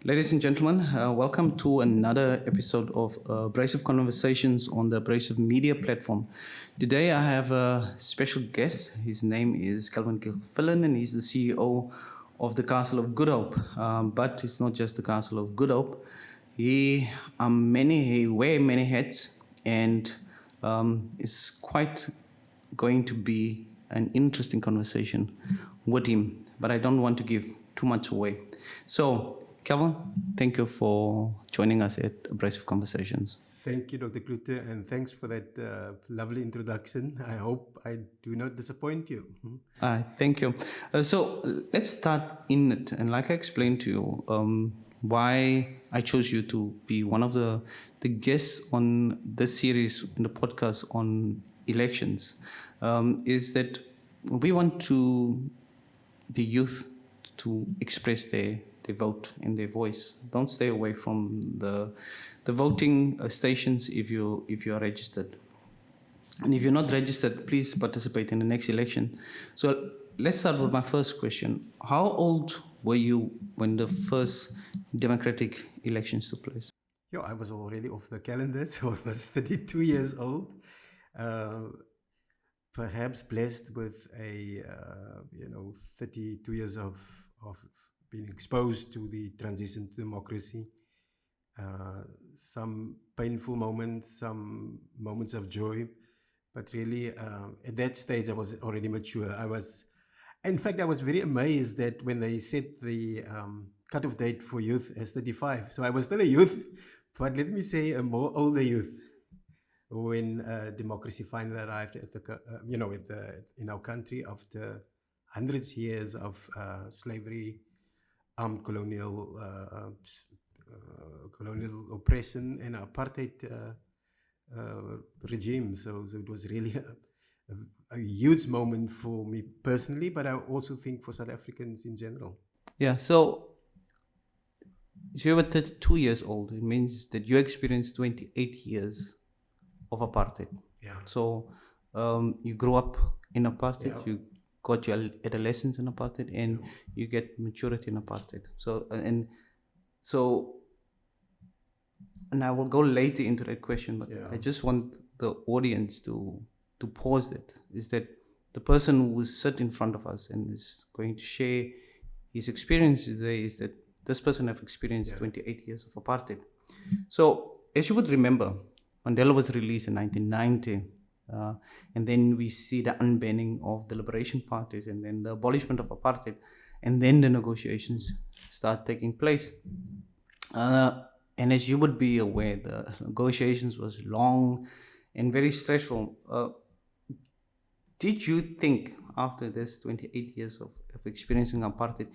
Ladies and gentlemen, welcome to another episode of Abrasive Conversations on the Abrasive Media platform. Today I have a special guest. His name is Calvyn Gilfellan and he's the CEO of the Castle of Good Hope. But it's not just the Castle of Good Hope. He wears many hats and is quite going to be an interesting conversation with him. But I don't want to give too much away. So, Calvyn, thank you for joining us at Abrasive Conversations. Thank you, Dr. Cloete, and thanks for that lovely introduction. I hope I do not disappoint you. Thank you. So let's start in it. And like I explained to you, why I chose you to be one of the guests on this series in the podcast on elections, is that we want the youth to express their vote and their voice. Don't stay away from the voting stations if you are registered. And if you're not registered, please participate in the next election. So let's start with my first question. How old were you when the first democratic elections took place? I was already off the calendar, so I was 32 years old. Perhaps blessed with a 32 years of being exposed to the transition to democracy. Some painful moments, some moments of joy, but really at that stage I was already mature. I was very amazed that when they set the cutoff date for youth as 35, so I was still a youth, but let me say a more older youth when democracy finally arrived at in our country after hundreds of years of slavery, armed colonial oppression and apartheid regime. So it was really a huge moment for me personally, but I also think for South Africans in general. Yeah, so you were 32 years old. It means that you experienced 28 years of apartheid. Yeah. So you grew up in apartheid, you got your adolescence in apartheid, and you get maturity in apartheid. So and I will go later into that question, but I just want the audience to pause it. Is that the person who is sit in front of us and is going to share his experiences there, is that this person have experienced 28 years of apartheid. So as you would remember, Mandela was released in 1990. And then we see the unbanning of the liberation parties and then the abolishment of apartheid, and then the negotiations start taking place. And as you would be aware, the negotiations was long and very stressful. Did you think after this 28 years of experiencing apartheid,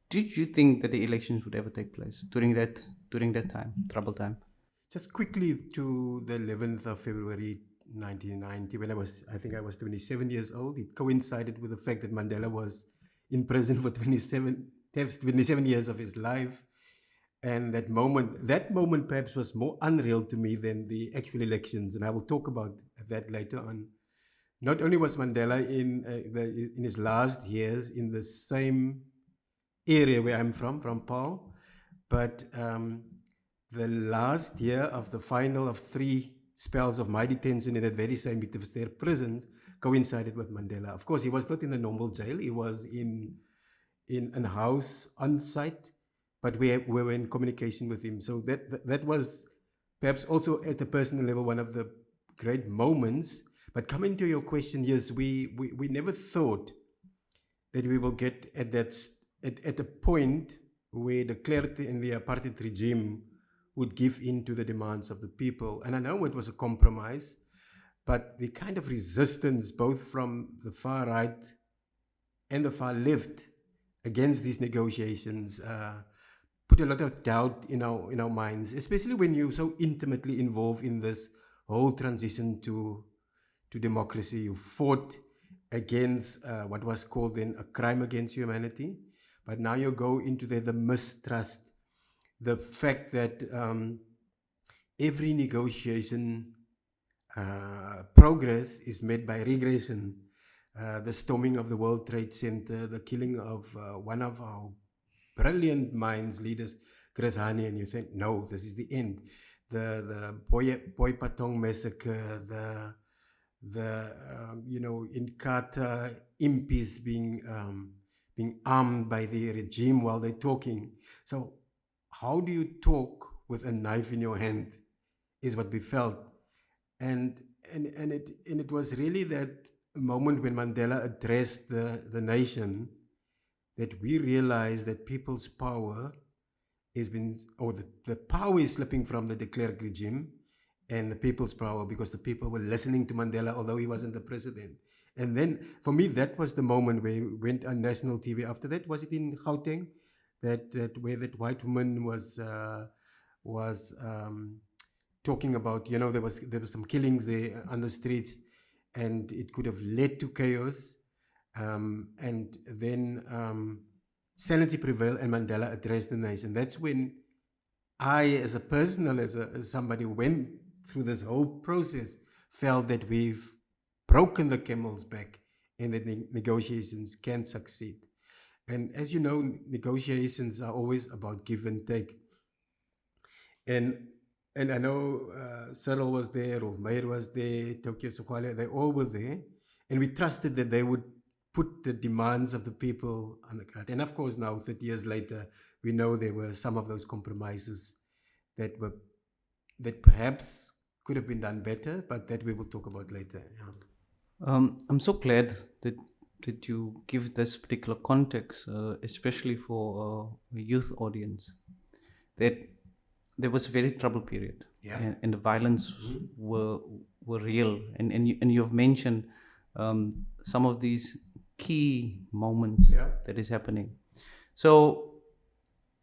did you think that the elections would ever take place during that time, troubled time? Just quickly to the 11th of February 1990, when I was 27 years old. It coincided with the fact that Mandela was in prison for 27 years of his life. And that moment perhaps was more unreal to me than the actual elections. And I will talk about that later on. Not only was Mandela in his last years in the same area where I'm from Paarl, but the last year of the final of 3 spells of my detention in that very same Victor Verster Prison coincided with Mandela. Of course, he was not in a normal jail. He was in a house on site, but we were in communication with him. So that was perhaps also at a personal level one of the great moments. But coming to your question, yes, we never thought that we will get at a point where the Cloete and the apartheid regime would give in to the demands of the people. And I know it was a compromise, but the kind of resistance both from the far right and the far left against these negotiations put a lot of doubt in our minds, especially when you're so intimately involved in this whole transition to democracy. You fought against what was called then a crime against humanity, but now you go into the mistrust, the fact that every negotiation progress is met by regression. The storming of the World Trade Center, the killing of one of our brilliant minds, leaders, Chris Hani, and you think, no, this is the end. The Boy Patong massacre, in Qatar, impies being armed by the regime while they're talking. So how do you talk with a knife in your hand is what we felt. And it was really that moment when Mandela addressed the nation that we realized that people's power the power is slipping from the de Klerk regime and the people's power, because the people were listening to Mandela, although he wasn't the president. And then, for me, that was the moment where we went on national TV. After that, was it in Gauteng, that where that white woman was talking about, there was some killings there on the streets, and it could have led to chaos. And then sanity prevailed, and Mandela addressed the nation. That's when I, as somebody who went through this whole process, felt that we've broken the camel's back and that negotiations can succeed. And as you know, negotiations are always about give and take. And I know Cyril was there, Rolf Meyer was there, Tokyo Sukwale, they all were there. And we trusted that they would put the demands of the people on the card. And of course, now, 30 years later, we know there were some of those compromises that perhaps could have been done better, but that we will talk about later. Yeah. I'm so glad that you give this particular context, especially for a youth audience, that there was a very troubled period, and the violence were real, and you've mentioned some of these key moments that is happening. So,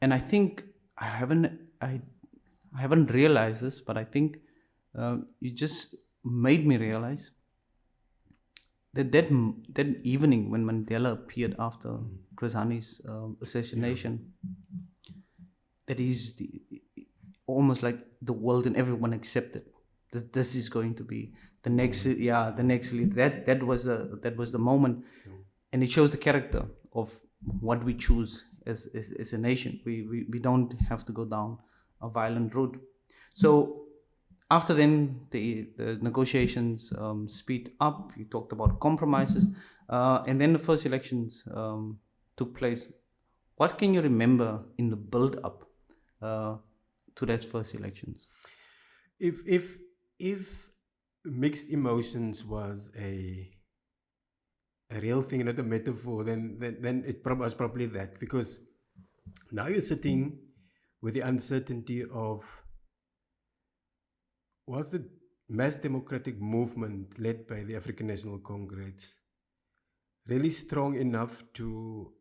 and I think I haven't realized this, but I think you just made me realize that evening when Mandela appeared after Chris Hani's assassination, that is almost like the world and everyone accepted this is going to be the next leader. That was the moment, and it shows the character of what we choose as a nation. We don't have to go down a violent route. So after then the negotiations speed up. You talked about compromises, and then the first elections took place. What can you remember in the build up to that first elections? If mixed emotions was a real thing, not a metaphor, then it was probably that, because now you're sitting with the uncertainty of, was the mass democratic movement led by the African National Congress really strong enough to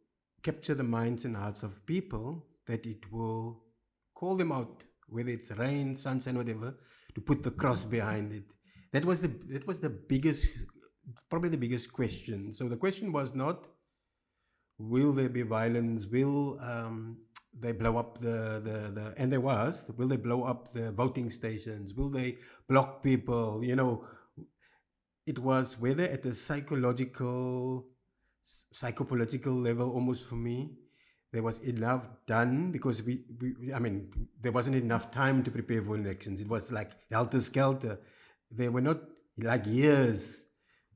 capture the minds and hearts of people that it will call them out, whether it's rain, sunshine, whatever, to put the cross behind it? That was the biggest, probably the biggest question. So the question was not, will there be violence? Will they blow up and there was, will they blow up the voting stations? Will they block people? It was whether at a psychological, psychopolitical level, almost for me, there was enough done, because there wasn't enough time to prepare for elections. It was like helter-skelter. There were not like years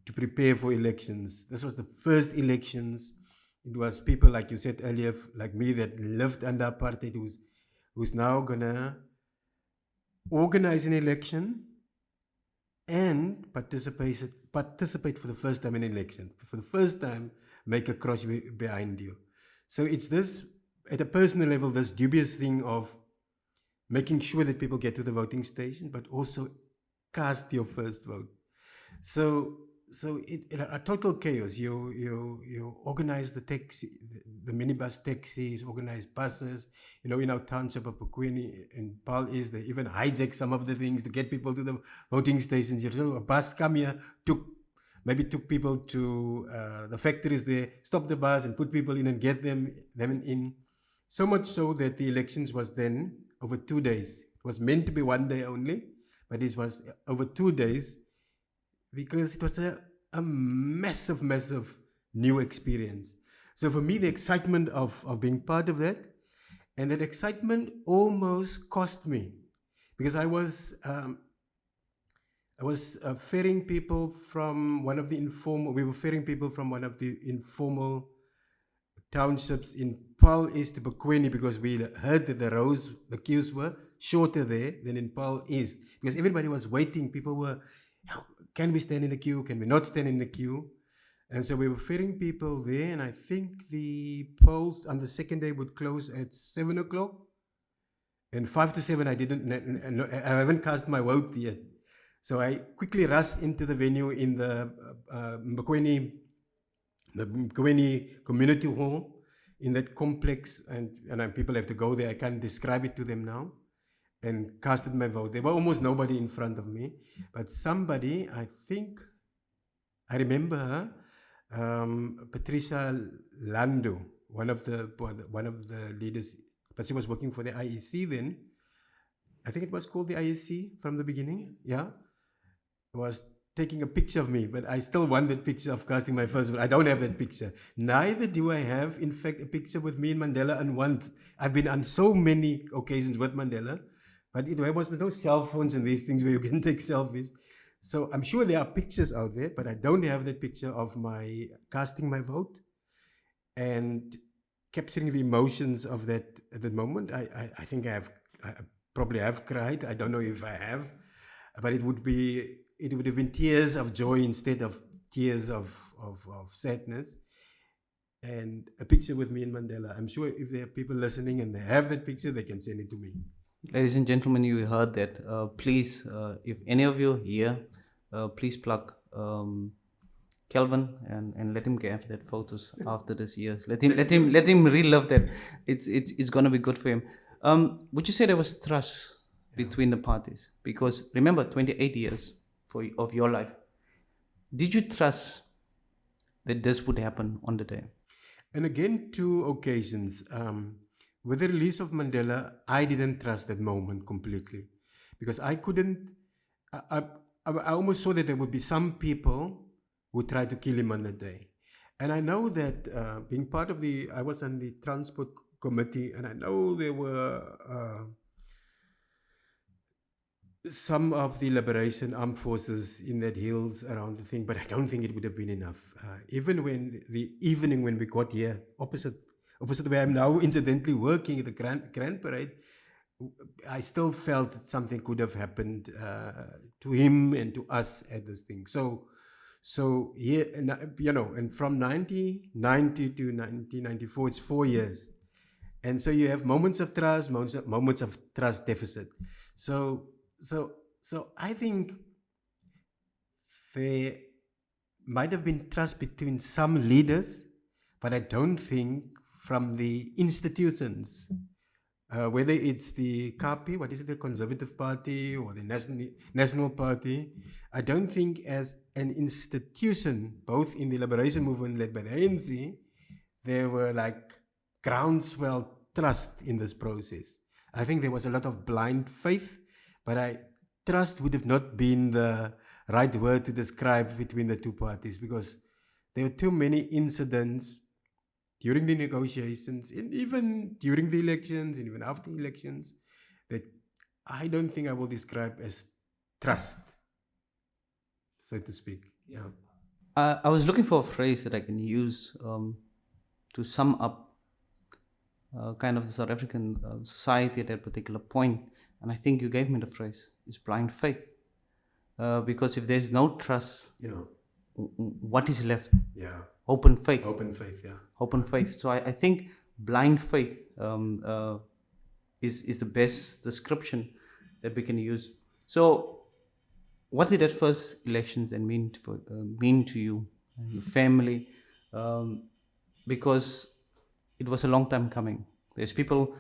to prepare for elections. This was the first elections. It was people, like you said earlier, like me, that lived under apartheid, who's now gonna organize an election and participate for the first time in an election. For the first time, make a cross behind you. So it's this, at a personal level, this dubious thing of making sure that people get to the voting station, but also cast your first vote. So it a total chaos. You organize the taxi, the minibus taxis, organize buses. In our township of Pukwini and Paul East, they even hijack some of the things to get people to the voting stations. So a bus come here, took people to the factories there, stop the bus and put people in and get them in. So much so that the elections was then over 2 days. It was meant to be 1 day only, but it was over 2 days, because it was a massive new experience. So for me, the excitement of being part of that, And that excitement almost cost me, because I was ferrying people from one of the informal townships in Paarl East to Bekwini, because we heard that the queues were shorter there than in Paarl East, because everybody was waiting. People were, can we stand in the queue? Can we not stand in the queue? And so we were ferrying people there, and I think the polls on the second day would close at 7 o'clock. And 5 to 7, I haven't cast my vote yet. So I quickly rushed into the venue in the Bekwini Community Hall in that complex, and people have to go there. I can't describe it to them now. And casted my vote. There were almost nobody in front of me, but somebody, I think, I remember her, Patricia Lando, one of the leaders, but she was working for the IEC then. I think it was called the IEC from the beginning. Yeah, was taking a picture of me, but I still want that picture of casting my first vote. I don't have that picture. Neither do I have, in fact, a picture with me and Mandela. And once I've been on so many occasions with Mandela, but there was no cell phones and these things where you can take selfies. So I'm sure there are pictures out there, but I don't have that picture of my casting my vote and capturing the emotions of that at that moment. I think I probably have cried. I don't know if I have, but it would have been tears of joy instead of tears of sadness. And a picture with me and Mandela. I'm sure if there are people listening and they have that picture, they can send it to me. Ladies and gentlemen, you heard that. Please, if any of you here, please plug Calvyn and let him get that photos after this year. Let him relive that. It's gonna be good for him. Would you say there was trust between the parties? Because remember, 28 years of your life. Did you trust that this would happen on the day? And again, 2 occasions. With the release of Mandela, I didn't trust that moment completely, because I couldn't. I almost saw that there would be some people who tried to kill him on that day, and I know that being part of I was on the transport committee, and I know there were some of the liberation armed forces in that hills around the thing, but I don't think it would have been enough. Even when the evening when we got here, opposite where I'm now incidentally working at the Grand Parade, I still felt that something could have happened to him and to us at this thing. So here, and from 1990 to 1994, it's 4 years. And so you have moments of trust, moments of trust deficit. So I think there might have been trust between some leaders, but I don't think from the institutions, whether it's the KP, the Conservative Party, or the National Party. I don't think as an institution, both in the liberation movement led by the ANC, there were like groundswell trust in this process. I think there was a lot of blind faith, but trust would have not been the right word to describe between the two parties, because there were too many incidents during the negotiations, and even during the elections, and even after elections, that I don't think I will describe as trust, so to speak. Yeah. I was looking for a phrase that I can use to sum up kind of the South African society at that particular point, and I think you gave me the phrase. It's blind faith, because if there's no trust, what is left? Yeah. Open faith. Open faith, yeah. Open faith. So I think blind faith is the best description that we can use. So what did that first elections then mean to you and your family? Because it was a long time coming. There's people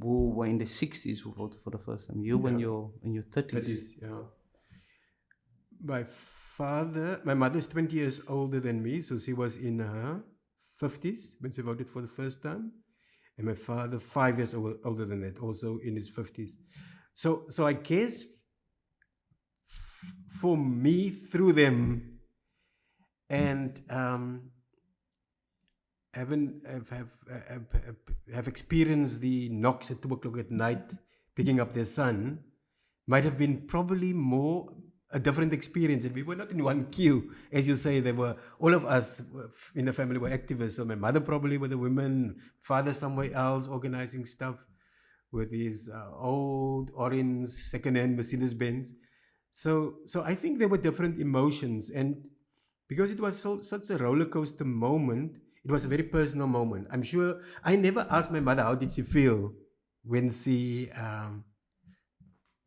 who were in the 60s who voted for the first time. You in your 30s. Yeah. My mother is 20 years older than me, so she was in her 50s when she voted for the first time. And my father, 5 years older than that, also in his 50s. So I guess for me, through them, and have experienced the knocks at 2 o'clock at night picking up their son might have been probably more a different experience. And we were not in one queue. As you say, there were, all of us in the family were activists. So my mother probably with the women, father somewhere else organizing stuff with his old orange second-hand Mercedes-Benz. So I think there were different emotions. And because it was such a roller coaster moment, it was a very personal moment. I'm sure I never asked my mother how did she feel when she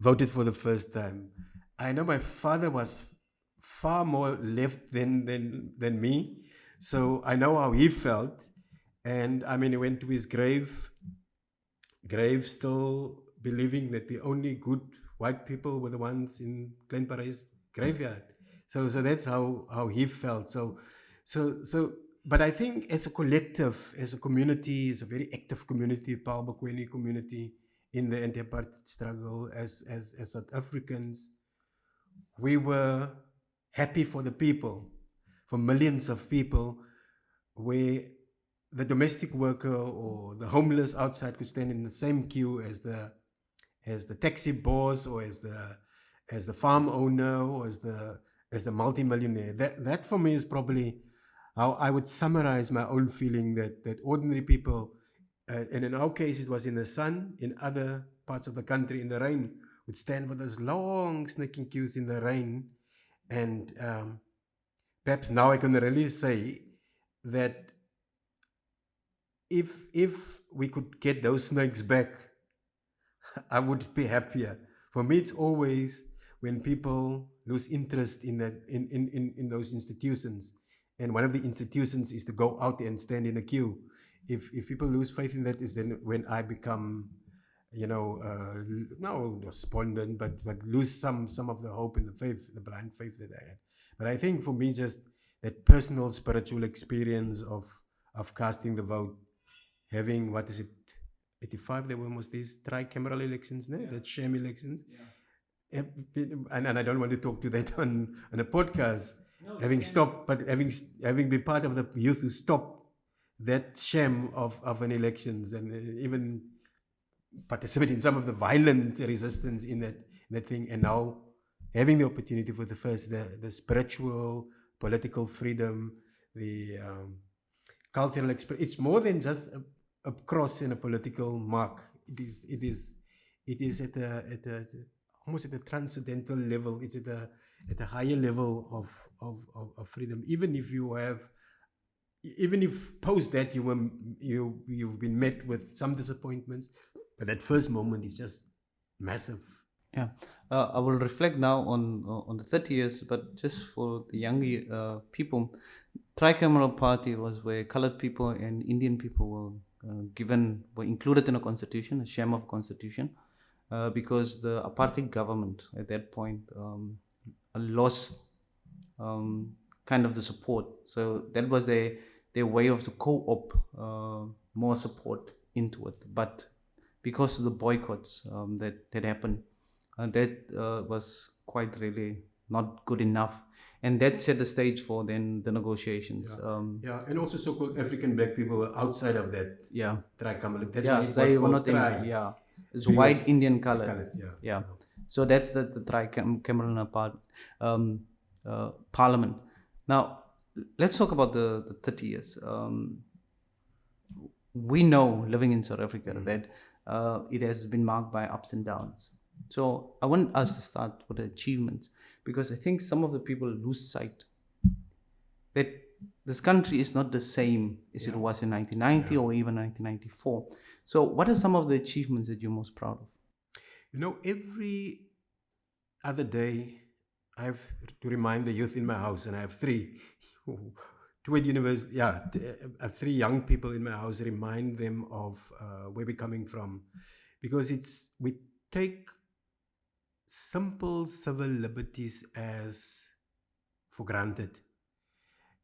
voted for the first time. I know my father was far more left than me, so I know how he felt. And I mean, he went to his grave still believing that the only good white people were the ones in Glen Paray's graveyard. So that's how he felt. So, but I think as a collective, as a community, as a very active community, Paul Bokwini community in the anti-apartheid struggle, as South Africans, we were happy for the people, for millions of people, where the domestic worker or the homeless outside could stand in the same queue as the taxi boss, or as the farm owner, or as the multimillionaire. That for me is probably how I would summarize my own feeling that ordinary people, and in our case it was in the sun, in other parts of the country in the rain, would stand for those long snaking queues in the rain. And perhaps now I can really say that if we could get those snakes back, I would be happier. For me, it's always when people lose interest in those institutions. And one of the institutions is to go out there and stand in a queue. If people lose faith in that, is then when I become, no despondent, but lose some of the hope and the faith, the blind faith that I had. But I think for me, just that personal spiritual experience of casting the vote, having, 85, there were almost these tricameral elections, no? That sham elections. Yeah. And I don't want to talk to that on a podcast. No, having been part of the youth who stopped that sham of an elections, and even participate in some of the violent resistance in that thing, and now having the opportunity for the first, the spiritual, political freedom, the cultural experience. It's more than just a cross and a political mark. It is at a almost at a transcendental level. It's at a higher level of freedom. Even if post that you've been met with some disappointments, but that first moment is just massive. Yeah, I will reflect now on the 30 years, but just for the younger people, tricameral party was where colored people and Indian people were included in a constitution, a sham of constitution, because the apartheid government at that point lost kind of the support. So that was their way of to co-op more support into it. But because of the boycotts that happened, that was quite really not good enough, and that set the stage for then the negotiations. And also so-called African black people were outside of that. Yeah, tricameral. That's why they were not in. Yeah, it's white Indian color. Yeah. So that's the tricameral parliament. Now let's talk about the 30 years. We know, living in South Africa, that it has been marked by ups and downs. So I want us to start with the achievements, because I think some of the people lose sight that this country is not the same as it was in 1990 or even 1994. So what are some of the achievements that you're most proud of? Every other day I have to remind the youth in my house, and I have three. Two at university, three young people in my house, remind them of where we're coming from, because we take simple civil liberties as for granted,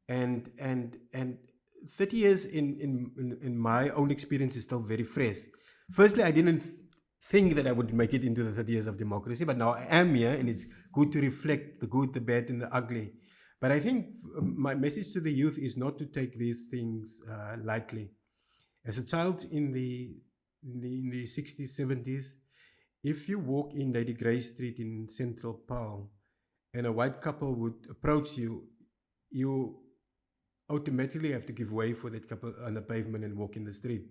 and 30 years in my own experience is still very fresh. Firstly, I didn't think that I would make it into the 30 years of democracy, but now I am here, and it's good to reflect the good, the bad, and the ugly. But I think my message to the youth is not to take these things lightly. As a child in the 60s, 70s, if you walk in Lady Grey Street in Central Paarl and a white couple would approach you, you automatically have to give way for that couple on the pavement and walk in the street.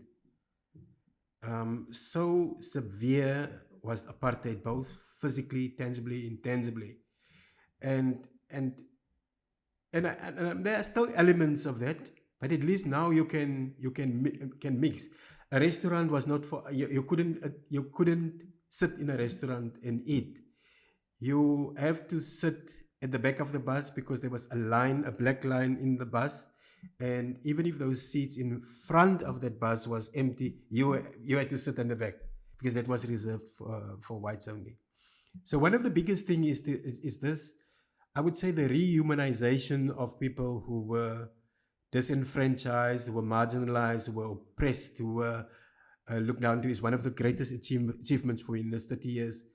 So severe was apartheid, both physically, tangibly, intangibly, and there are still elements of that, but at least now you can mix. A restaurant was not for you couldn't sit in a restaurant and eat. You have to sit at the back of the bus because there was a black line in the bus, and even if those seats in front of that bus was empty, you had to sit in the back because that was reserved for whites only. So one of the biggest thing is this, I would say, the rehumanization of people who were disenfranchised, who were marginalized, who were oppressed, who were looked down to, is one of the greatest achievements for in this 30 years.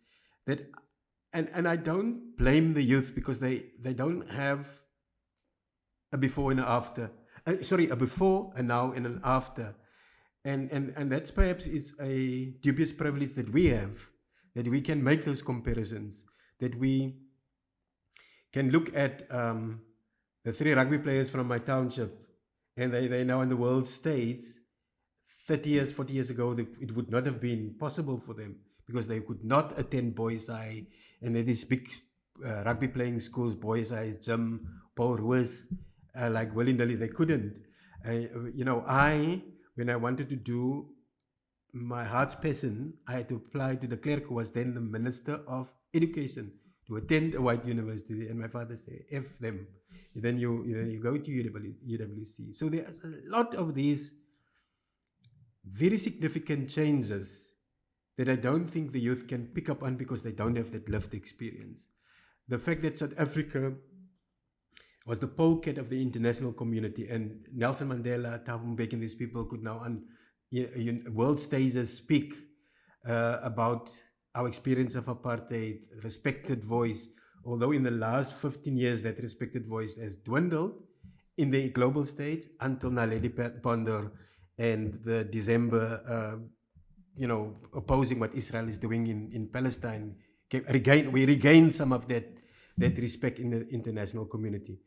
And I don't blame the youth because they don't have a before and an after. A before, a now, and an after. And that's perhaps it's a dubious privilege that we have, that we can make those comparisons, that we can look at the 3 rugby players from my township, and they're now on the world stage. 30 years, 40 years ago, it would not have been possible for them because they could not attend Boys High, and there these big rugby playing schools, Boys High, Jim, Paul Roos, like willy-nilly, they couldn't. When I wanted to do my heart's passion, I had to apply to the clerk who was then the Minister of Education to attend a white university, and my father said, F them. Then you go to UWC. So there's a lot of these very significant changes that I don't think the youth can pick up on because they don't have that lived experience. The fact that South Africa was the polecat of the international community, and Nelson Mandela, Thabo Mbeki, and these people could now on world stages speak about our experience of apartheid, respected voice, although in the last 15 years that respected voice has dwindled in the global stage until Naledi Pandor and the December, opposing what Israel is doing in Palestine. We regained some of that respect in the international community.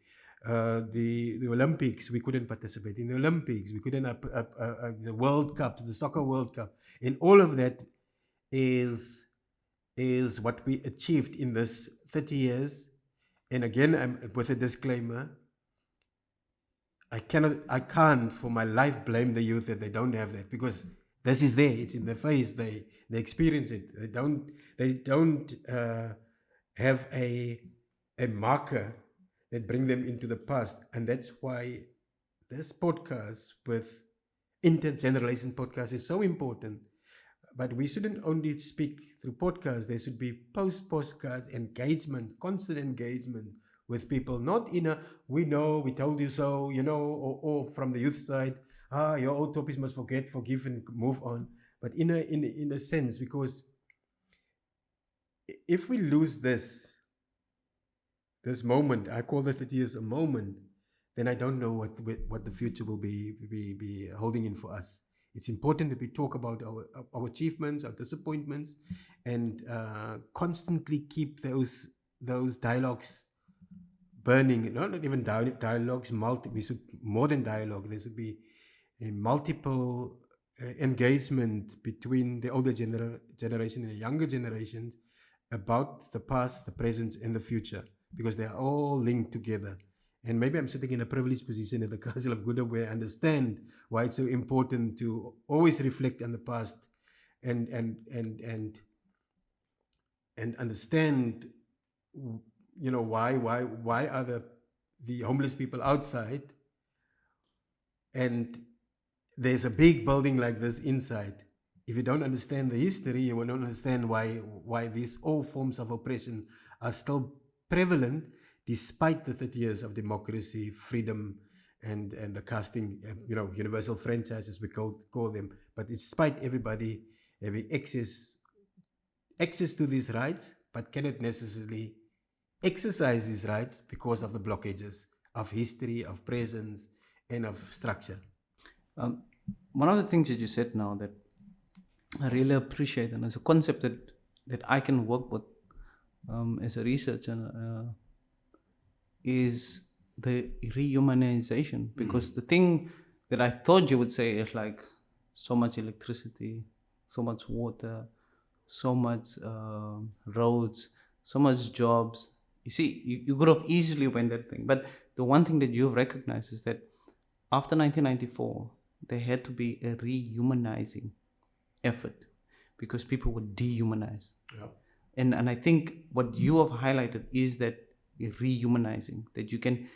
The Olympics, we couldn't participate in the Olympics. We couldn't, the World Cup, the Soccer World Cup. And all of that is what we achieved in this 30 years. And again, I'm with a disclaimer, I can't for my life blame the youth that they don't have that, because this is there, it's in their face, they experience it. They don't have a marker that bring them into the past. And that's why this podcast with intergeneration podcast is so important. But we shouldn't only speak through podcasts. There should be postcards, engagement, constant engagement with people, not in a, we know, we told you so, or from the youth side, your old topics must forget, forgive, and move on. But in a sense, because if we lose this moment, I call the 30 years a moment, then I don't know what the future will be holding in for us. It's important that we talk about our achievements, our disappointments, and constantly keep those dialogues burning. Not even dialogues, more than dialogue. There should be a multiple engagement between the older generation and the younger generations about the past, the present, and the future, because they are all linked together. And maybe I'm sitting in a privileged position at the Castle of Gouda where I understand why it's so important to always reflect on the past and understand, why are the homeless people outside, and there's a big building like this inside. If you don't understand the history, you will not understand why these all forms of oppression are still prevalent, despite the 30 years of democracy, freedom, and the casting, universal franchises we call them. But despite everybody having access to these rights, but cannot necessarily exercise these rights because of the blockages of history, of presence, and of structure. One of the things that you said now that I really appreciate, and it's a concept that I can work with as a researcher, is the rehumanization. Because the thing that I thought you would say is like so much electricity, so much water, so much roads, so much jobs. You see, you could have easily went that thing. But the one thing that you've recognized is that after 1994, there had to be a rehumanizing effort because people were dehumanized. Yeah. And I think what you have highlighted is that rehumanizing, that you can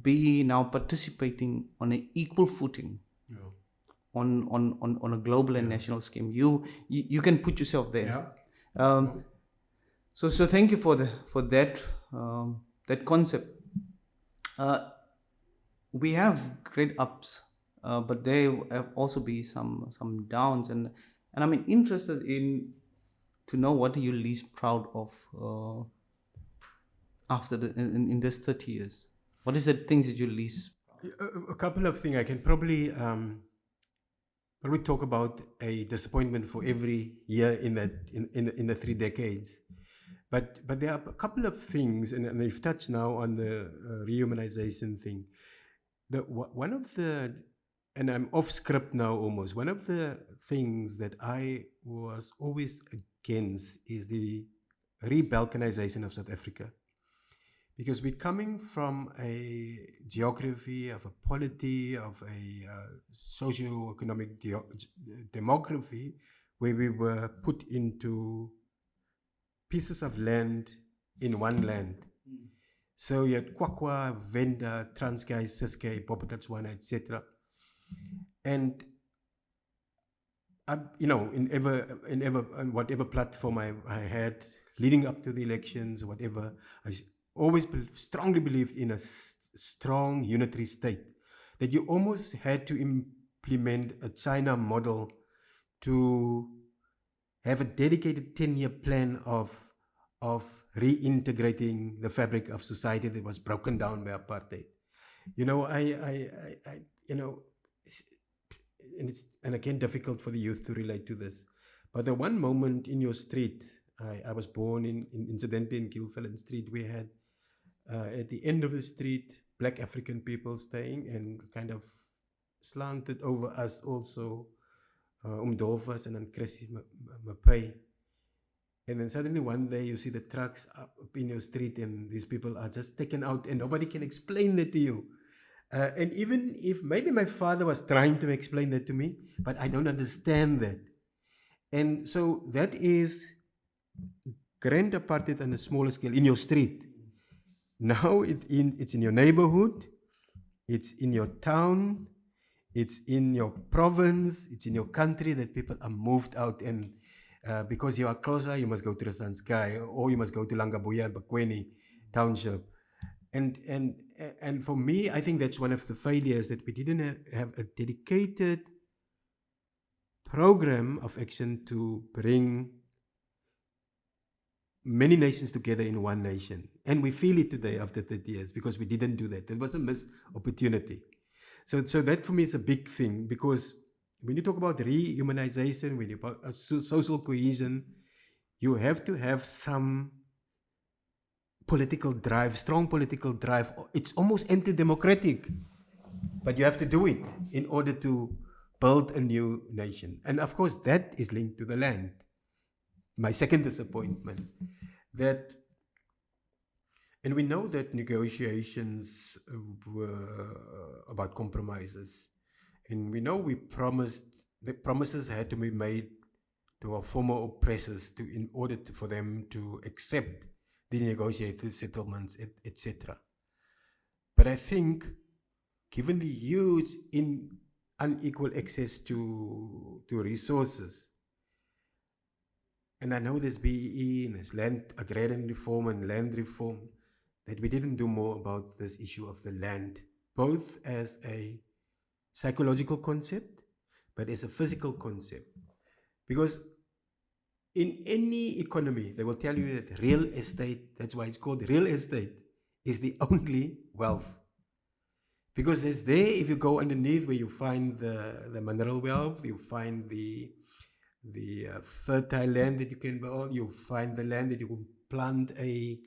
be now participating on an equal footing. Yeah. On a global and national scheme. You can put yourself there. Yeah. So thank you for that concept. We have great ups, but there have also be some downs, and I'm interested to know what are you least proud of after in this 30 years. What is the things that you least? A couple of things I can probably talk about a disappointment for every year in the 3 decades. But there are a couple of things, and we've touched now on the rehumanization thing. One of the, and I'm off script now almost, one of the things that I was always against is the re-balkanization of South Africa. Because we're coming from a geography, of a polity, of a socio-economic demography, where we were put into pieces of land in one land. So you had Kwakwa, Venda, Transkei, Ciskei, Bophuthatswana, etc. And in whatever platform I had leading up to the elections, whatever, I always strongly believed in a strong unitary state, that you almost had to implement a China model to have a dedicated 10-year plan of reintegrating the fabric of society that was broken down by apartheid. And again, difficult for the youth to relate to this. But the one moment in your street, I was born incidentally in Gilfellan Street, we had at the end of the street, Black African people staying, and kind of slanted over us also, Umdolfas and then Chrissy Mapai. And then suddenly one day you see the trucks up in your street and these people are just taken out and nobody can explain that to you. And even if maybe my father was trying to explain that to me, but I don't understand that. And so that is grand apartheid on a smaller scale in your street. Now it's in your neighborhood, it's in your town, it's in your province, it's in your country that people are moved out, and because you are closer, you must go to the Transkei, or you must go to Langabuya and Bakweni township. And for me, I think that's one of the failures, that we didn't have a dedicated program of action to bring many nations together in one nation. And we feel it today after 30 years because we didn't do that. It was a missed opportunity. So that for me is a big thing, because when you talk about rehumanization, when you talk about social cohesion, you have to have some political drive, strong political drive. It's almost anti-democratic, but you have to do it in order to build a new nation. And of course, that is linked to the land. My second disappointment, and we know that negotiations were about compromises. And we know the promises had to be made to our former oppressors in order for them to accept the negotiated settlements, etc. But I think, given the huge unequal access to resources, and I know there's BEE and there's land agrarian reform and land reform, that we didn't do more about this issue of the land, both as a psychological concept, but as a physical concept. Because in any economy, they will tell you that real estate, that's why it's called real estate, is the only wealth. Because it's there, if you go underneath where you find the mineral wealth, you find the fertile land that you can build, you find the land that you can plant a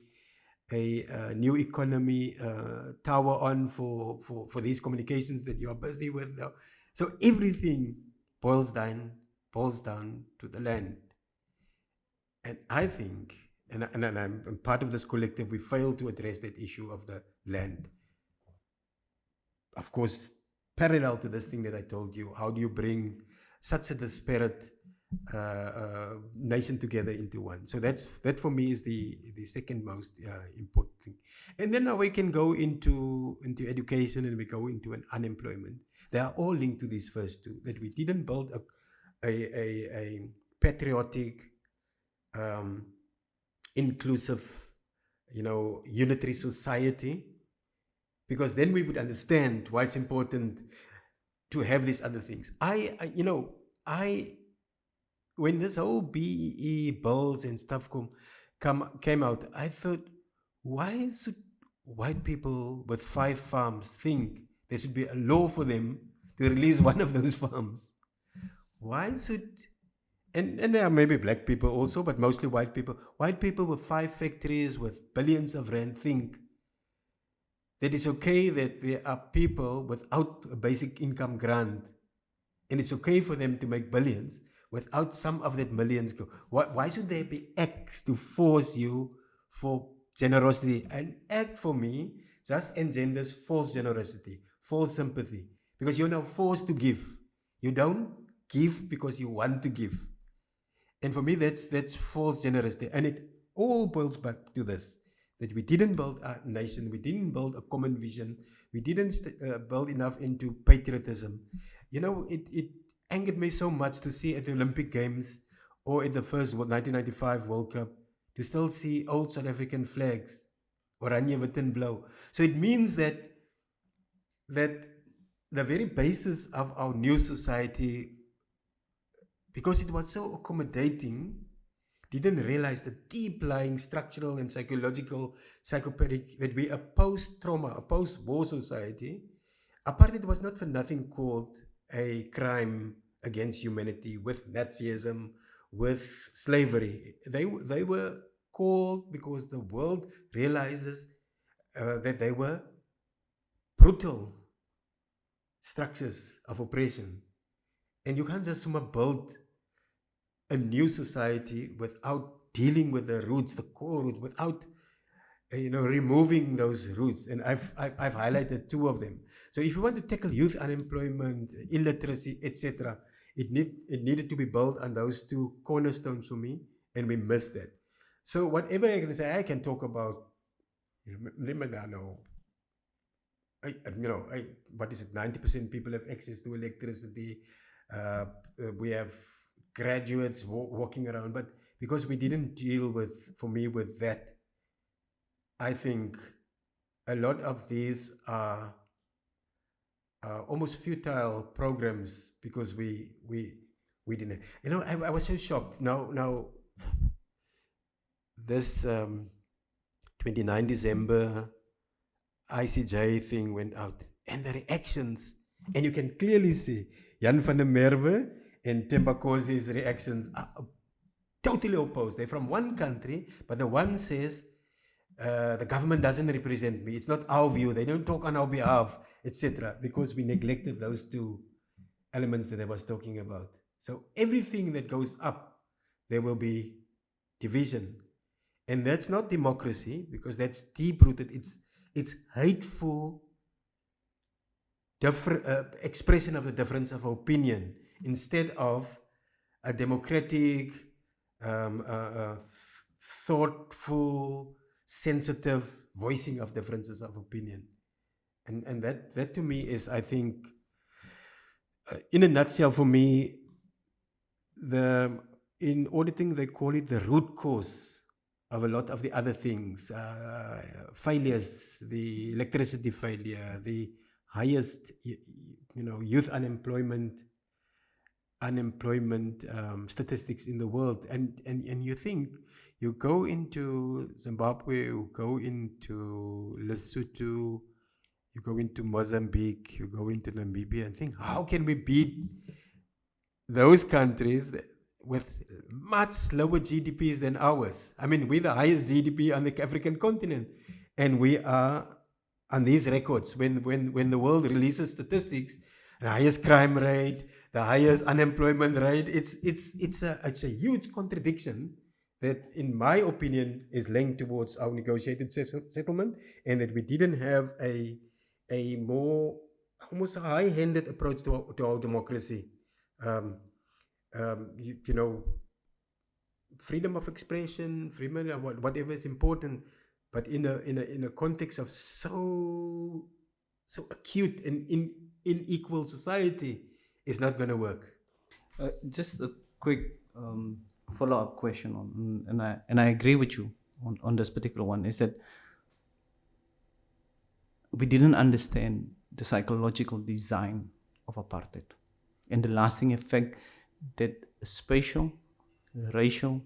new economy tower on for these communications that you are busy with now. So everything boils down to the land. And I think, and I'm part of this collective, we failed to address that issue of the land. Of course, parallel to this thing that I told you, how do you bring such a disparate nation together into one? So that for me is the second most important thing. And then now we can go into education, and we go into an unemployment. They are all linked to these first two, that we didn't build a patriotic, inclusive, unitary society, because then we would understand why it's important to have these other things. When this whole BEE bills and stuff came out, I thought, why should white people with 5 farms think there should be a law for them to release one of those farms? Why should, and there are maybe black people also, but mostly white people with 5 factories with billions of rand think that it's okay that there are people without a basic income grant, and it's okay for them to make billions without some of that millions go. Why should there be acts to force you for generosity? An act for me just engenders false generosity, false sympathy, because you're now forced to give. You don't give because you want to give. And for me, that's false generosity. And it all boils back to this, that we didn't build a nation, we didn't build a common vision, we didn't build enough into patriotism. It angered me so much to see at the Olympic Games or at the first 1995 World Cup, to still see old South African flags, oranje, wit and blauw. So it means that the very basis of our new society, because it was so accommodating, didn't realize the deep-lying structural and psychological, psychopathic, that we are post-trauma, a post-war society. Apartheid was not for nothing called a crime against humanity, with Nazism, with slavery. They were called because the world realizes that they were brutal structures of oppression. And you can't just build a new society without dealing with the roots, the core roots, without removing those roots. And I've highlighted 2 of them. So if you want to tackle youth unemployment, illiteracy, etc., it needed to be built on those 2 cornerstones for me, and we missed that. So whatever I can say, I can talk about, what is it? 90% people have access to electricity. We have graduates walking around, but because we didn't deal with that, I think a lot of these are almost futile programs, because we didn't. I was so shocked. Now this 29 December ICJ thing went out, and the reactions, and you can clearly see Jan van der Merwe and Thembakozi's reactions are totally opposed. They're from one country, but the one says, the government doesn't represent me, it's not our view, they don't talk on our behalf, etc., because we neglected those 2 elements that I was talking about. So everything that goes up, there will be division. And that's not democracy, because that's deep-rooted. It's hateful expression of the difference of opinion, instead of a democratic, thoughtful, sensitive voicing of differences of opinion. And that to me is, I think, in a nutshell for me, in auditing they call it the root cause of a lot of the other things, failures, the electricity failure, the highest youth unemployment. unemployment statistics in the world. And you think, you go into Zimbabwe, you go into Lesotho, you go into Mozambique, you go into Namibia, and think, how can we beat those countries with much lower GDPs than ours? I mean, we're the highest GDP on the African continent, and we are on these records. When the world releases statistics, the highest crime rate, the highest unemployment rate, it's a huge contradiction that, in my opinion, is linked towards our negotiated settlement, and that we didn't have a more, almost a high-handed approach to our democracy. You know, freedom of expression, freedom of whatever is important, but in a context of so acute and unequal society, is not going to work. Just a quick follow-up question on, and I agree with you on this particular one, is that we didn't understand the psychological design of apartheid and the lasting effect that spatial, racial,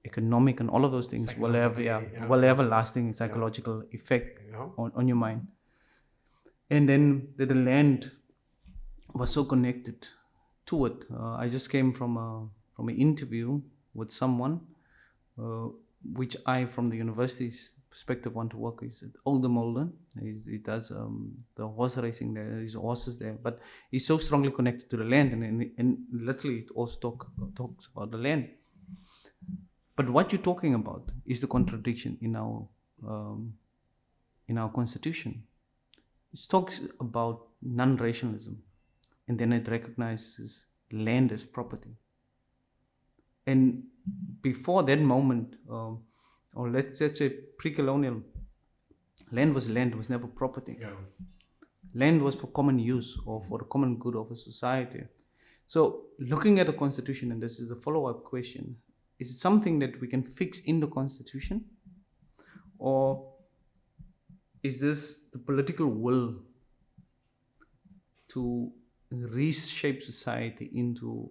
economic, and all of those things will have a lasting psychological effect on your mind. And then the land was so connected to it. I just came from an interview with someone, which I, from the university's perspective, want to work is at Older Molden. He does the horse racing there, his horses there, but he's so strongly connected to the land, and literally it also talks about the land. But what you're talking about is the contradiction in our constitution. It talks about non-racialism, and then it recognizes land as property. And before that moment, or let's say pre-colonial, land was never property. Yeah. Land was for common use or for the common good of a society. So looking at the constitution, and this is the follow-up question, is it something that we can fix in the constitution? Or is this the political will to reshape society into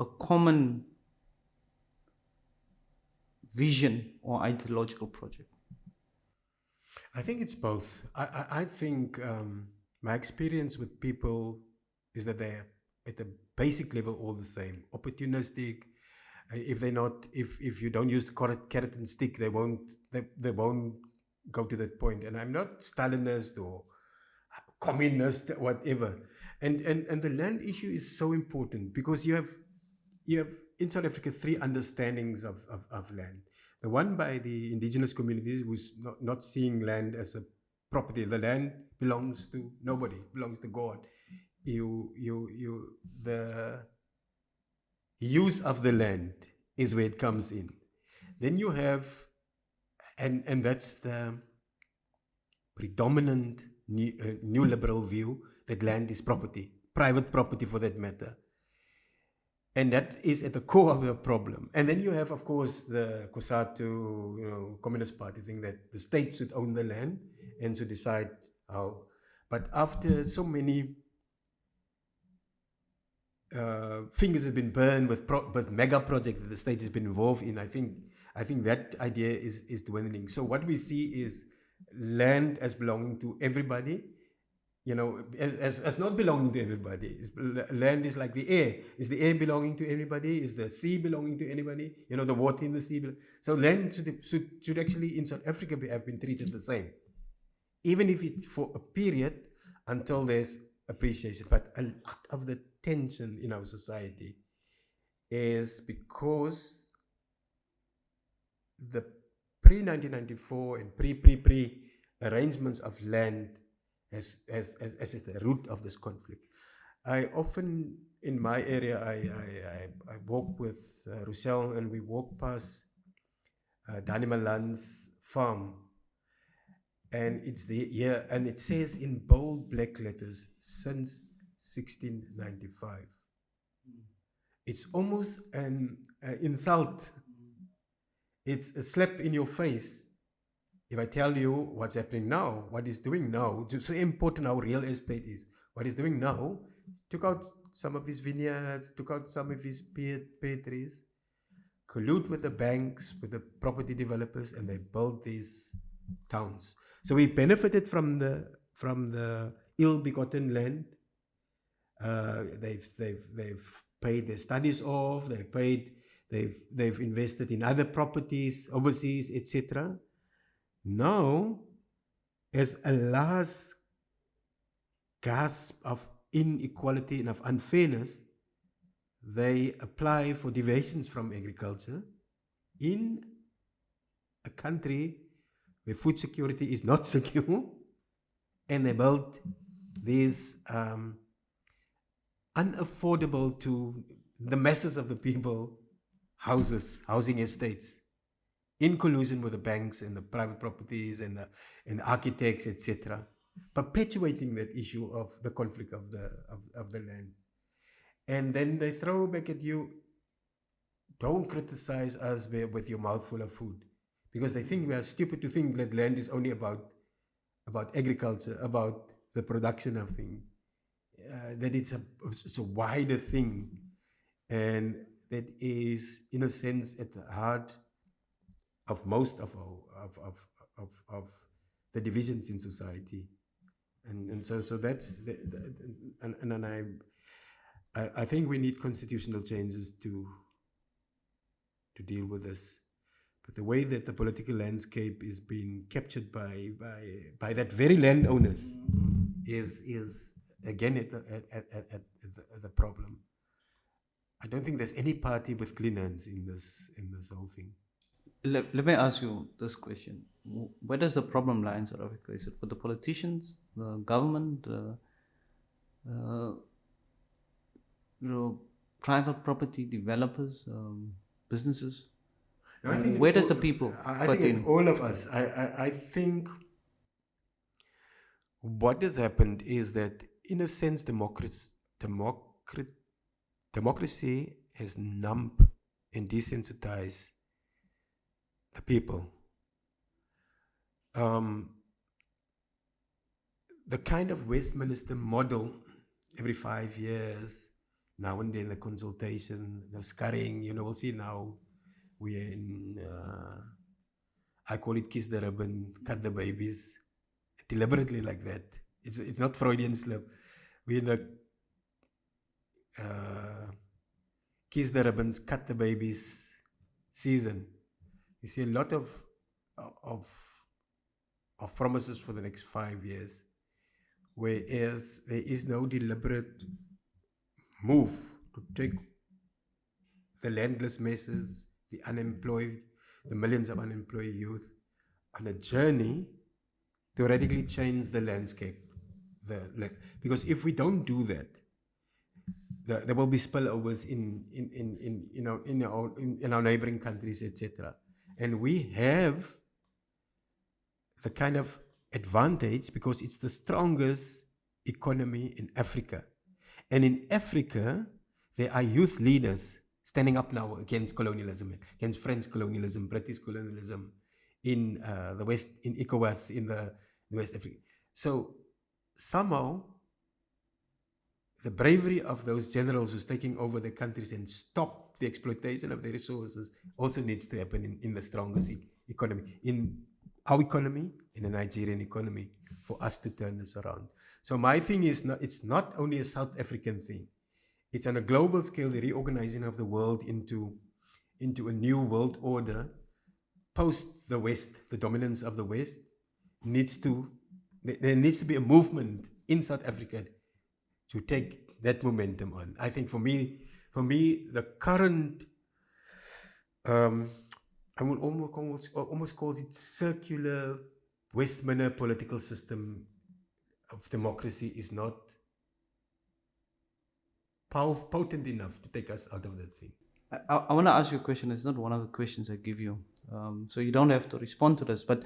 a common vision or ideological project? I think it's both. I think my experience with people is that they're at the basic level all the same, opportunistic. If you don't use the carrot and stick, they won't go to that point. And I'm not Stalinist or communist, whatever. And the land issue is so important, because you have in South Africa 3 understandings of land. The one by the indigenous communities, who's not seeing land as a property. The land belongs to nobody, belongs to God. The use of the land is where it comes in. Then you have, and that's the predominant new liberal view, that land is property, private property for that matter. And that is at the core of the problem. And then you have, of course, the COSATU, Communist Party thing, that the state should own the land and should decide how. But after so many fingers have been burned with mega projects that the state has been involved in, I think that idea is dwindling. So what we see is land as belonging to everybody, as not belonging to everybody. Land is like the air. Is the air belonging to everybody? Is the sea belonging to anybody? The water in the sea. So land should actually, in South Africa, have been treated the same, even if it for a period, until there's appreciation. But a lot of the tension in our society is because the pre-1994 and pre arrangements of land as the root of this conflict. I often, in my area, I walk with Rochelle, and we walk past Danny Malan's farm, and it's here, and it says in bold black letters, since 1695. It's almost an insult. It's a slap in your face. If I tell you what's happening now, what it's doing now, it's so important how real estate is. What it's doing now, took out some of his vineyards, took out some of his pear trees, collude with the banks, with the property developers, and they built these towns. So we benefited from the ill-begotten land. They've paid their studies off. They've invested in other properties overseas, etc. Now, as a last gasp of inequality and of unfairness, they apply for deviations from agriculture in a country where food security is not secure, and they build these unaffordable to the masses of the people housing estates, in collusion with the banks and the private properties and the architects, etc., perpetuating that issue of the conflict of the land. And then they throw back at you, don't criticize us with your mouth full of food, because they think we are stupid to think that land is only about agriculture, about the production of things, that it's a wider thing, and that is, in a sense, at the heart of most of the divisions in society. And so that's I think we need constitutional changes to deal with this. But the way that the political landscape is being captured by that very landowners is again at the problem. I don't think there's any party with clean hands in this whole thing. Let me ask you this question. Where does the problem lie in South Africa? Is it with the politicians, the government, private property developers, businesses? No, I think where does the people I fit think in? It's all of us. I think what has happened is that, in a sense, democracy has numbed and desensitized the people. The kind of Westminster model, every 5 years, now and then the consultation, the scurrying, we'll see now we're in, I call it kiss the ribbon, cut the babies, deliberately like that. It's not Freudian slip. We're in the kiss the ribbons, cut the babies season. You see a lot of promises for the next 5 years, whereas there is no deliberate move to take the landless masses, the unemployed, the millions of unemployed youth on a journey to radically change the landscape. Because if we don't do that, there will be spillovers in our neighboring countries, etc. And we have the kind of advantage because it's the strongest economy in Africa. And in Africa, there are youth leaders standing up now against colonialism, against French colonialism, British colonialism, in the West, in ECOWAS, in the West Africa. So somehow, the bravery of those generals who's taking over the countries and stop the exploitation of their resources also needs to happen in the strongest economy, in our economy, in the Nigerian economy, for us to turn this around. So my thing is, it's not only a South African thing. It's on a global scale, the reorganizing of the world into a new world order, post the West, the dominance of the West, there needs to be a movement in South Africa to take that momentum on. I think for me, the current, I would almost call it circular Westminster political system of democracy is not potent enough to take us out of that thing. I want to ask you a question. It's not one of the questions I give you, so you don't have to respond to this. But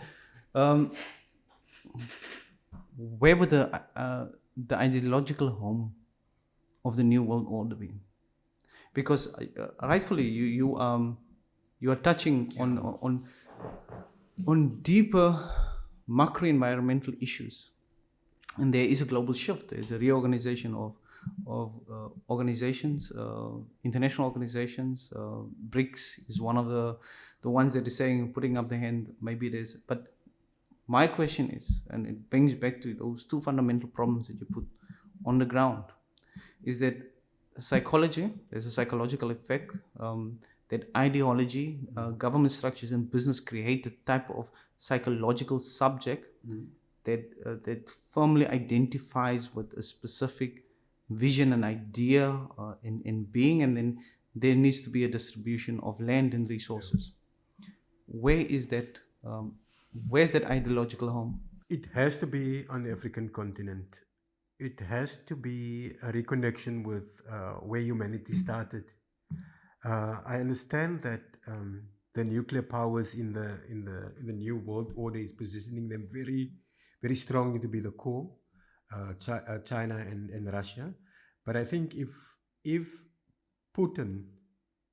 where would the ideological home of the new world order be? Because rightfully, you are touching on deeper macro environmental issues, and there is a global shift. There is a reorganization of organizations, international organizations. BRICS is one of the ones that is saying, putting up the hand, maybe it is. But my question is, and it brings back to those two fundamental problems that you put on the ground, is that psychology, there's a psychological effect, that ideology, government structures and business create a type of psychological subject that firmly identifies with a specific vision and idea in being, and then there needs to be a distribution of land and resources. Where is that? Where's that ideological home? It has to be on the African continent. It has to be a reconnection with where humanity started. I understand that the nuclear powers in the new world order is positioning them very, very strongly to be the core, China and Russia. But I think if Putin,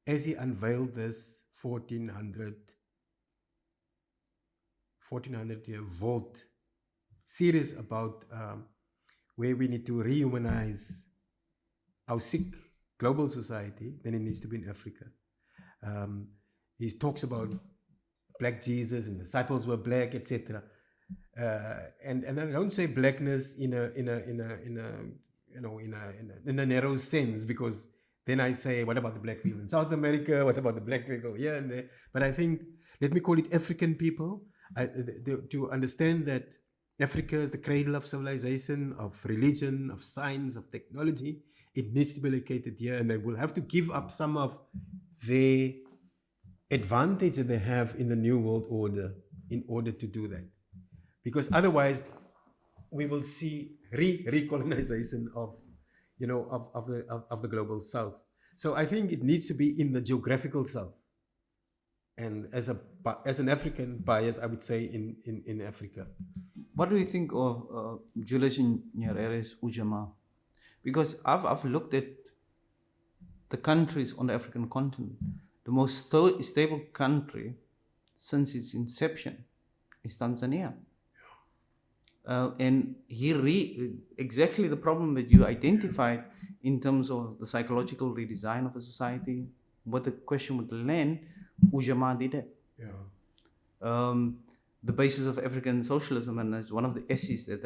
as he unveiled this 1400-year vault series about where we need to rehumanize our sick global society, then it needs to be in Africa. He talks about black Jesus and the disciples were black, etc. And I don't say blackness in a narrow sense, because then I say, what about the black people in South America? What about the black people here and there? But I think, let me call it African people, to understand that Africa is the cradle of civilization, of religion, of science, of technology. It needs to be located here, and they will have to give up some of the advantage that they have in the New World Order in order to do that. Because otherwise, we will see recolonization of the global South. So I think it needs to be in the geographical South. And as an African bias, I would say in Africa. What do you think of Julius Nyerere's Ujamaa? Because I've looked at the countries on the African continent. The most stable country since its inception is Tanzania. And exactly the problem that you identified in terms of the psychological redesign of a society, what the question with the land, Ujamaa did it. Yeah. The basis of African socialism, and it's one of the essays that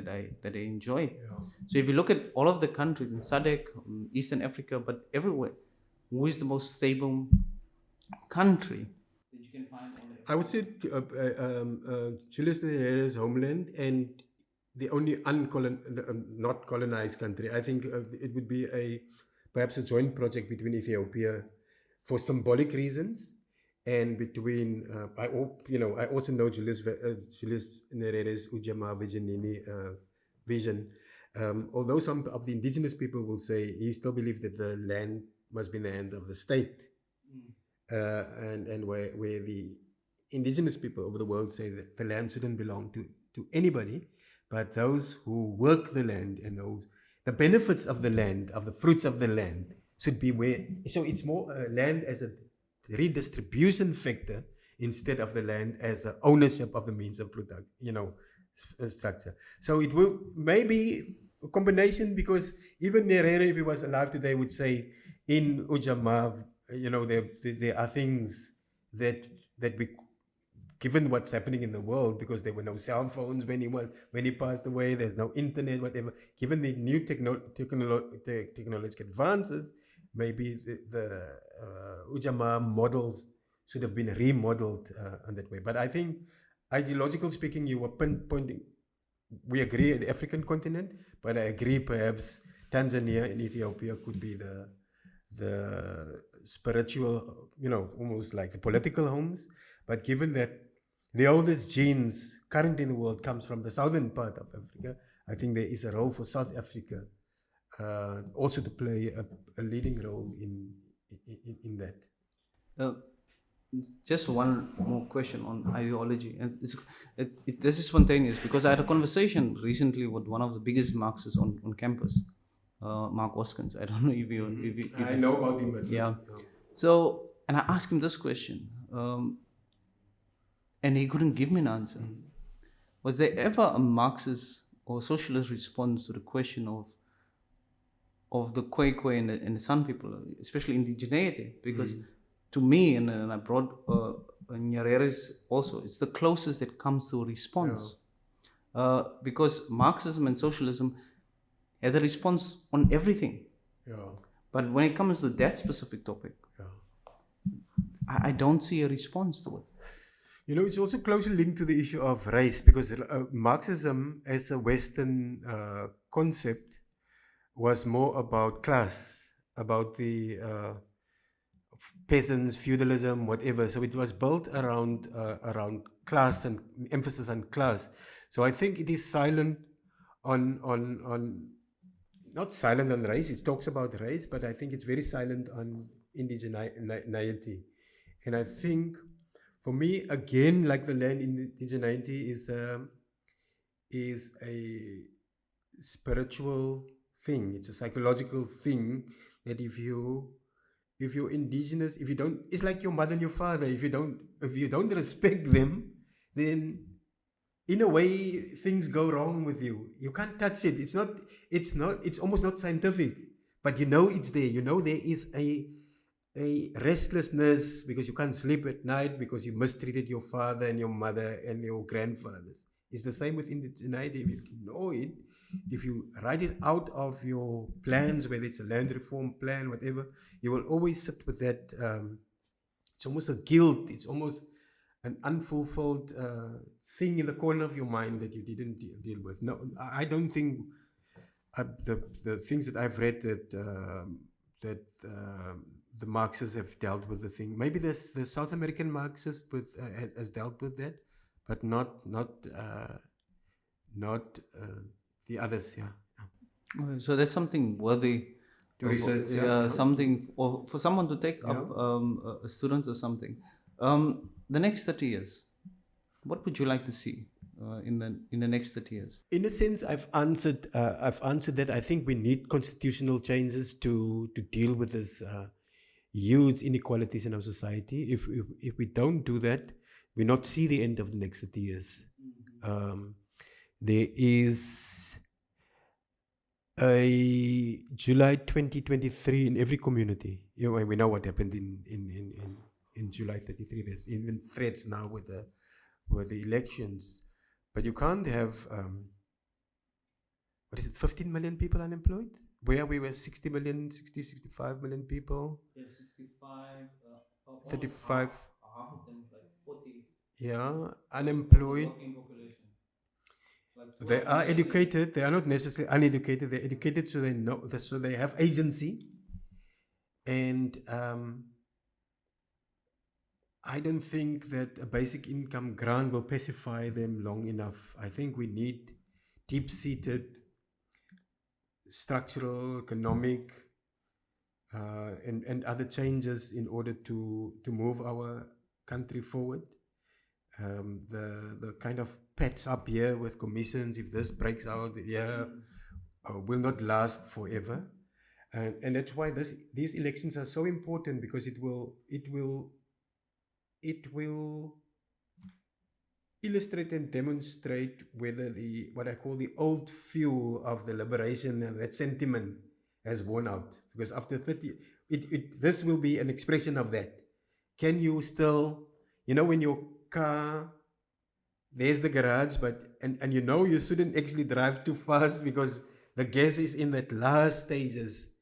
I enjoyed. Yeah. So if you look at all of the countries in SADC, Eastern Africa, but everywhere, who is the most stable country that you can find on I would say Julius Nyerere's homeland, and the only not colonized country. I think it would be perhaps a joint project between Ethiopia for symbolic reasons, and between I also know Julius Nyerere's Ujamaa vision. Although some of the indigenous people will say he still believes that the land must be in the hand of the state, and where the indigenous people over the world say that the land shouldn't belong to anybody, but those who work the land and the benefits of the land, of the fruits of the land, should be where. So it's more land as a redistribution factor instead of the land as a ownership of the means of production, structure. So it will maybe a combination, because even Nyerere, if he was alive today, would say in Ujamaa, there are things that we, given what's happening in the world, because there were no cell phones when he passed away, there's no internet, whatever. Given the new technological advances, maybe the Ujamaa models should have been remodeled in that way. But I think, ideological speaking, you were pinpointing. We agree at the African continent, but I agree perhaps Tanzania and Ethiopia could be the spiritual, almost like the political homes. But given that the oldest genes currently in the world comes from the southern part of Africa, I think there is a role for South Africa also to play a leading role in that. Just one more question on ideology, and this is spontaneous because I had a conversation recently with one of the biggest Marxists on campus, Mark Hoskins. I don't know if you I know about him. Yeah. So, and I asked him this question, and he couldn't give me an answer. Was there ever a Marxist or socialist response to the question of of the Khoikhoi and the San people, especially indigeneity, because to me, and I brought Nyarere's also, it's the closest that comes to a response. Because Marxism and socialism had a response on everything. But when it comes to that specific topic, I don't see a response to it. You know, it's also closely linked to the issue of race, because Marxism as a Western concept was more about class, about the peasants, feudalism, whatever. So it was built around class and emphasis on class. So I think it is silent on not silent on race. It talks about race, but I think it's very silent on indigeneity. And I think, for me, again, like the land indigeneity is a spiritual thing. It's a psychological thing that if you're indigenous, if you don't, it's like your mother and your father. If you don't respect them, then in a way things go wrong with you. You can't touch it. It's almost not scientific, but you know it's there. You know there is a restlessness because you can't sleep at night because you mistreated your father and your mother and your grandfathers. It's the same with indigeneity. If you know it, if you write it out of your plans, whether it's a land reform plan, whatever, you will always sit with that. It's almost a guilt. It's almost an unfulfilled thing in the corner of your mind that you didn't deal with. No, I don't think the things that I've read that the Marxists have dealt with the thing. Maybe the South American Marxist has dealt with that, but not the others. Yeah. Okay, so that's something worthy To research. something for someone to take up, a student or something. The next 30 years, what would you like to see in the next 30 years? In a sense, I've answered that. I think we need constitutional changes to deal with this huge inequalities in our society. If we don't do that, we not see the end of the next 30 years. There is a July 2023 in every community. You know, we know what happened in July 33. There's even threats now with the elections. But you can't have, 15 million people unemployed? Where we were 65 million people. Yeah, 65. 35. Half of them, like 40. Yeah, unemployed. Working population. Like They are educated. They are not necessarily uneducated. They're educated, so they know. So they have agency. And I don't think that a basic income grant will pacify them long enough. I think we need deep-seated structural, economic, and other changes in order to move our country forward. The kind of patch up here with commissions, if this breaks out, will not last forever. And that's why these elections are so important, because it will illustrate and demonstrate whether what I call the old fuel of the liberation and that sentiment has worn out. Because after 30, this will be an expression of that. Can you still, when your car, there's the garage, and you shouldn't actually drive too fast because the gas is in that last stages,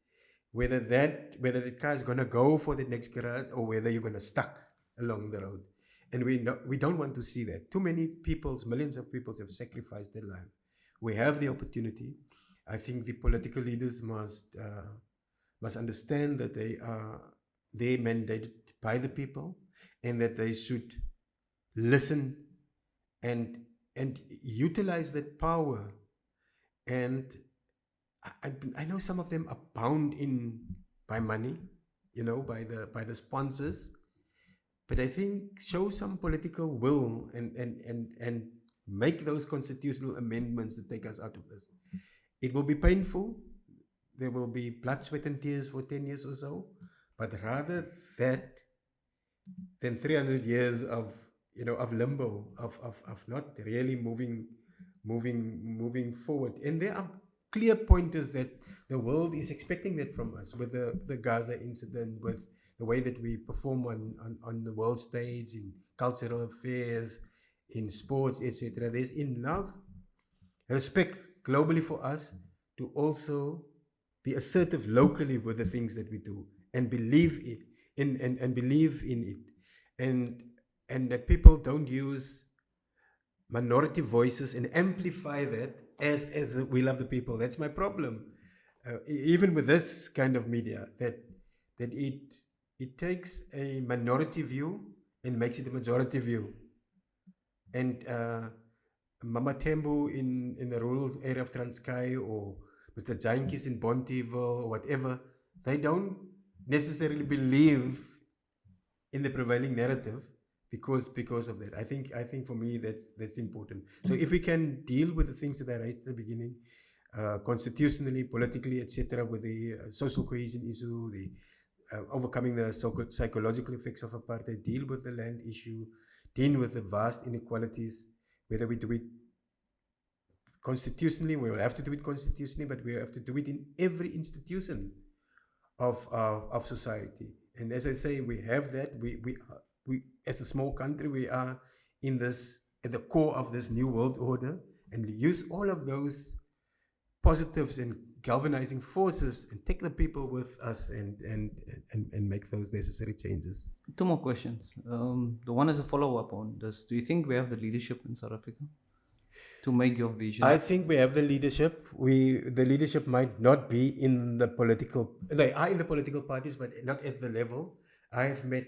whether the car is going to go for the next garage or whether you're going to stuck along the road. And we don't want to see that. Too many millions of people have sacrificed their life. We have the opportunity. I think the political leaders must understand that they're mandated by the people, and that they should listen and utilize that power. And I know some of them are bound by money, by the sponsors. But I think show some political will and make those constitutional amendments that take us out of this. It will be painful. There will be blood, sweat, and tears for 10 years or so. But rather that than 300 years of limbo, of not really moving forward. And there are clear pointers that the world is expecting that from us, with the Gaza incident, with the way that we perform on the world stage, in cultural affairs, in sports, etc. There's enough respect globally for us to also be assertive locally with the things that we do and believe and believe in it, and that people don't use minority voices and amplify that as we love the people. That's my problem. Even with this kind of media, that it takes a minority view and makes it a majority view. And Mama Tembu in the rural area of Transkei, or Mr. Jantjies in Bonteheuwel, or whatever, they don't necessarily believe in the prevailing narrative because of that. I think for me that's important. So if we can deal with the things that I raised at the beginning, constitutionally, politically, etc., with the social cohesion issue, the overcoming the psychological effects of apartheid, deal with the land issue, deal with the vast inequalities, whether we do it constitutionally, we will have to do it constitutionally, but we have to do it in every institution of society. And as I say, we have that. We as a small country, we are in this, at the core of this new world order, and we use all of those positives and galvanizing forces and take the people with us and make those necessary changes. Two more questions. The one is a follow-up on this. Do you think we have the leadership in South Africa to make your vision? I think we have the leadership. The leadership might not be in the political, they are in the political parties, but not at the level. I have met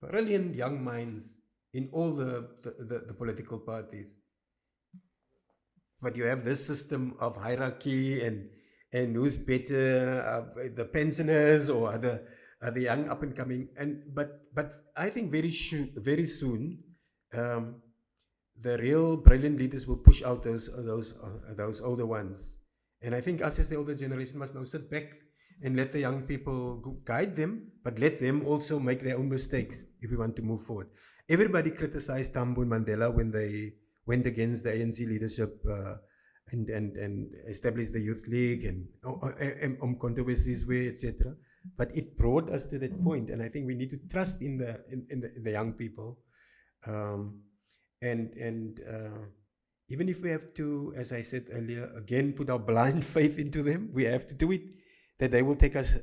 brilliant young minds in all the political parties. But you have this system of hierarchy and who's better, the pensioners or the young up and coming. But I think very soon, the real brilliant leaders will push out those older ones. And I think us as the older generation must now sit back and let the young people guide them, but let them also make their own mistakes if we want to move forward. Everybody criticized Tambo and Mandela when they went against the ANC leadership and established the Youth League and controversies, etc. But it brought us to that point, and I think we need to trust in the young people, and even if we have to, as I said earlier, again put our blind faith into them, we have to do it, that they will take us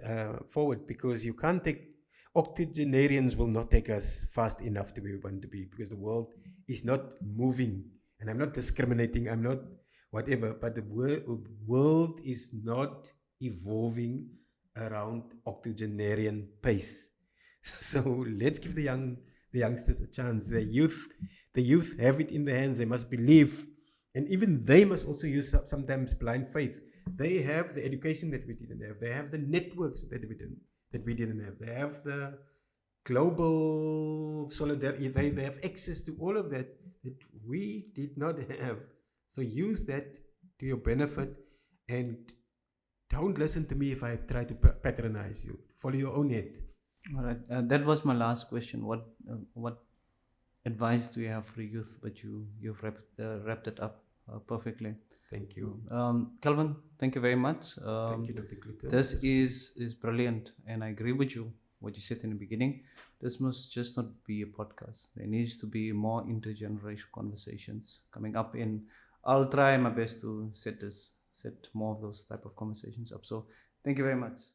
forward, because you can't take, octogenarians will not take us fast enough to where we want to be, because the world is not moving. And I'm not discriminating, I'm not whatever, but the world is not evolving around octogenarian pace. So let's give the youngsters a chance. The youth have it in their hands. They must believe, and even they must also use sometimes blind faith. They have the education that we didn't have. They have the networks that we didn't have. They have the global solidarity. They have access to all of that we did not have. So use that to your benefit, and don't listen to me if I try to patronize you. Follow your own head. All right. That was my last question. What advice do you have for youth? But you've wrapped it up perfectly. Thank you. Calvyn, thank you very much. Thank you, Dr. Cloete. This is brilliant, and I agree with you, what you said in the beginning. This must just not be a podcast. There needs to be more intergenerational conversations coming up I'll try my best to set more of those type of conversations up. So thank you very much.